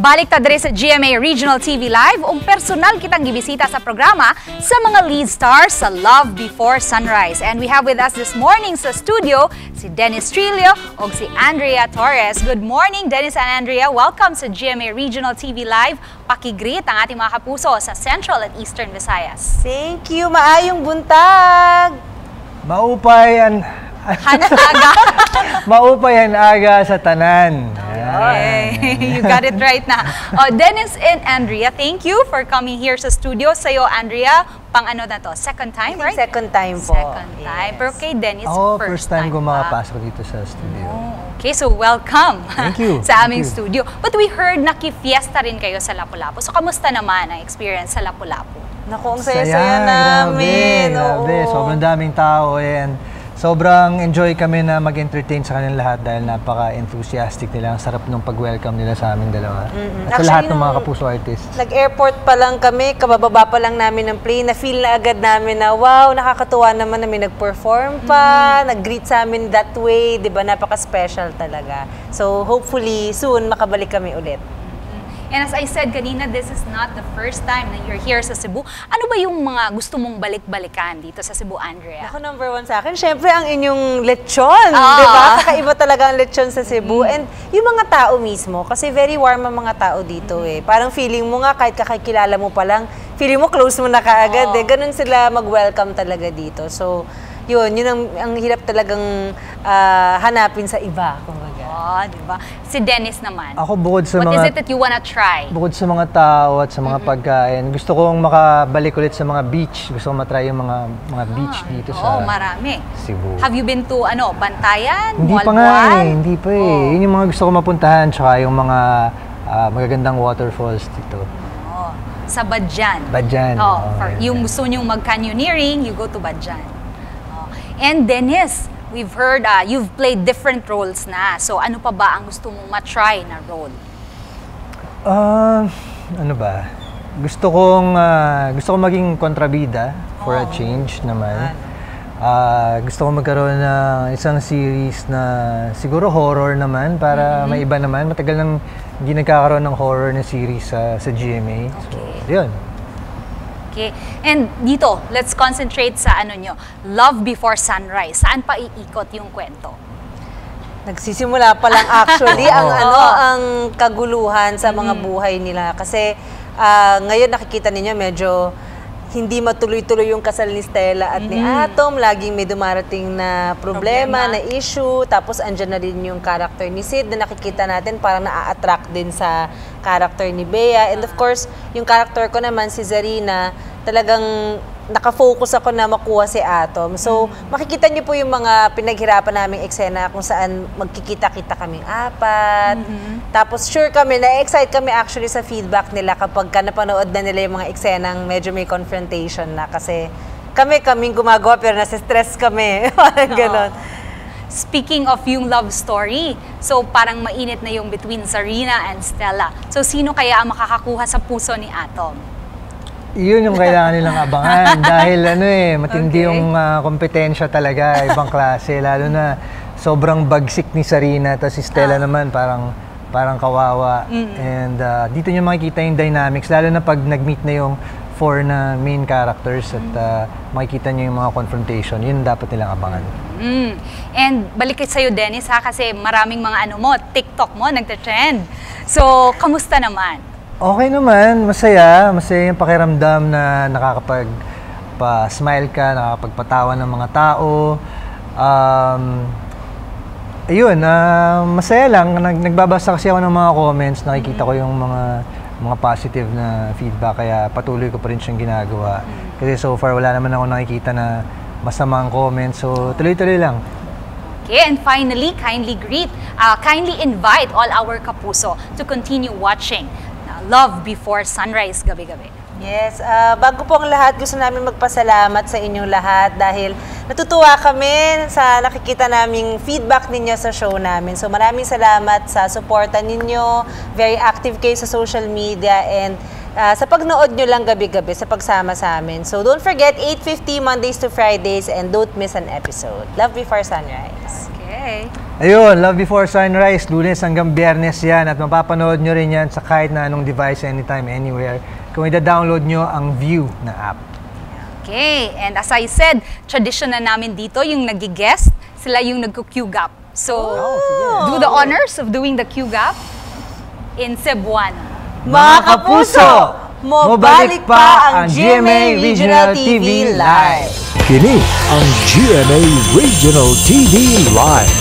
Balik ta diri sa GMA Regional TV Live ug personal kitang gibisita sa programa sa mga lead stars sa Love Before Sunrise. And we have with us this morning sa studio si Dennis Trillo ug si Andrea Torres. Good morning, Dennis and Andrea. Welcome sa GMA Regional TV Live. Pakigreet ang ating mga kapuso sa Central at Eastern Visayas. Thank you. Maayong buntag. Maupayan. Hanaga. Maupayan aga sa tanan. Okay. You got it right na. Dennis and Andrea, thank you for coming here sa studio. Sa'yo, Andrea, pang ano na to? Second time, right? Second time po. Second time. Yes. Pero kay Dennis, First time ko makapasok dito sa studio. Okay, so welcome. Thank you. Sa aming studio. But we heard nakifiesta rin kayo sa Lapu-Lapu. So, kamusta naman ang experience sa Lapu-Lapu? Naku, ang saya-saya namin. Grabe. Sobrang daming tao and sobrang enjoy kami na mag-entertain sa kanilang lahat dahil napaka-enthusiastic nila. Ang sarap nung pag-welcome nila sa aming dalawa. At sa lahat ng mga Kapuso artists. Nag-airport pa lang kami, kabababa pa lang namin ng plane, na-feel na agad namin na wow, nakakatuwa naman na may nag-perform pa, nag-greet sa amin that way, di ba? Napaka-special talaga. So hopefully soon makabalik kami ulit. And as I said kanina, this is not the first time na you're here sa Cebu. Ano ba yung mga gusto mong balik-balikan dito sa Cebu, Andrea? Ako, number one sa akin, syempre ang inyong lechon, di ba? Kakaiba talaga ang lechon sa Cebu. And yung mga tao mismo, kasi very warm ang mga tao dito eh. Parang feeling mo nga, kahit kakikilala mo pa lang, feeling mo close mo na kaagad eh. Ganun sila mag-welcome talaga dito. So, yun ang hirap talagang hanapin sa iba, kumbaga. Di ba? Si Dennis naman. Ako bukod sa What is it that you wanna try? Bukod sa mga tao at sa mga pagkain, gusto kong makabalik ulit sa mga beach. Gusto kong matry yung mga beach dito sa marami. Cebu. Have you been to Bantayan? Hindi pa nga eh. Hindi pa eh. Yun yung mga gusto kong mapuntahan tsaka yung mga magagandang waterfalls dito. Sa Badjan. Badjan. Yung gusto nyong mag-canyoneering, you go to Badjan. And Dennis, we've heard you've played different roles na. So ano pa ba ang gusto mong matry na role? Ano ba? Gusto kong maging kontrabida for a change naman. Gusto kong magkaroon ng isang series na siguro horror naman para may iba naman. Matagal nang hindi nagkakaroon ng horror na series sa GMA. So, yun. Okay. And dito, let's concentrate sa Love Before Sunrise. Saan pa iikot yung kwento? Nagsisimula pa lang actually ang kaguluhan sa mga buhay nila kasi ngayon nakikita ninyo medyo hindi matuloy-tuloy yung kasal ni Stella at ni Atom. Laging may dumarating na problema, na issue. Tapos andyan na rin yung character ni Sid na nakikita natin parang na-attract din sa character ni Bea. And of course, yung character ko naman, si Zarina, talagang nakafocus ako na makuha si Atom. So, makikita niyo po yung mga pinaghirapan naming eksena kung saan magkikita-kita kaming apat. Tapos sure kami, na-excite kami actually sa feedback nila kapag napanood na nila yung mga eksenang medyo may confrontation na kasi kaming gumagawa pero nasa-stress kami. Parang ganon. Speaking of yung love story, so parang mainit na yung between Zarina and Stella. So, sino kaya ang makakakuha sa puso ni Atom? Yun yung kailangan nilang abangan dahil matindi yung kompetensya talaga, ibang klase, lalo na sobrang bagsik ni Zarina, tapos si Stella naman parang kawawa. And dito nyo makikita yung dynamics, lalo na pag nag-meet na yung four na main characters at makikita nyo yung mga confrontation, yun dapat nilang abangan. And balik sa'yo, Dennis, kasi maraming mga TikTok mo, nagte-trend. So, kamusta naman? Okay naman, masaya yung pakiramdam na nakakapag-smile ka, nakakapagpatawa ng mga tao. Masaya lang. Nagbabasa kasi ako ng mga comments, nakikita ko yung mga positive na feedback, kaya patuloy ko pa rin siyang ginagawa. Kasi so far, wala naman ako nakikita na masamang comments, so tuloy-tuloy lang. Okay, and finally, kindly invite all our kapuso to continue watching Love Before Sunrise gabi-gabi. Yes, bago po ang lahat, gusto namin magpasalamat sa inyong lahat dahil natutuwa kami sa nakikita naming feedback ninyo sa show namin. So maraming salamat sa suporta ninyo, very active kayo sa social media, and sa pagnood nyo lang gabi-gabi, sa pagsama sa amin. So don't forget, 8:50 Mondays to Fridays, and don't miss an episode. Love Before Sunrise. Okay. Okay. Ayun, Love Before Sunrise, Lunes hanggang Biyernes yan at mapapanood nyo rin yan sa kahit na anong device, anytime, anywhere. Kung ida-download nyo ang View na app. Okay, and as I said, tradition na namin dito, yung nag-guest, sila yung nagko-Q-Gap. So, do the honors of doing the Q-Gap in Cebuano. Mga kapuso, mabalik pa ang GMA Regional TV Live. Kini ang GMA Regional TV Live.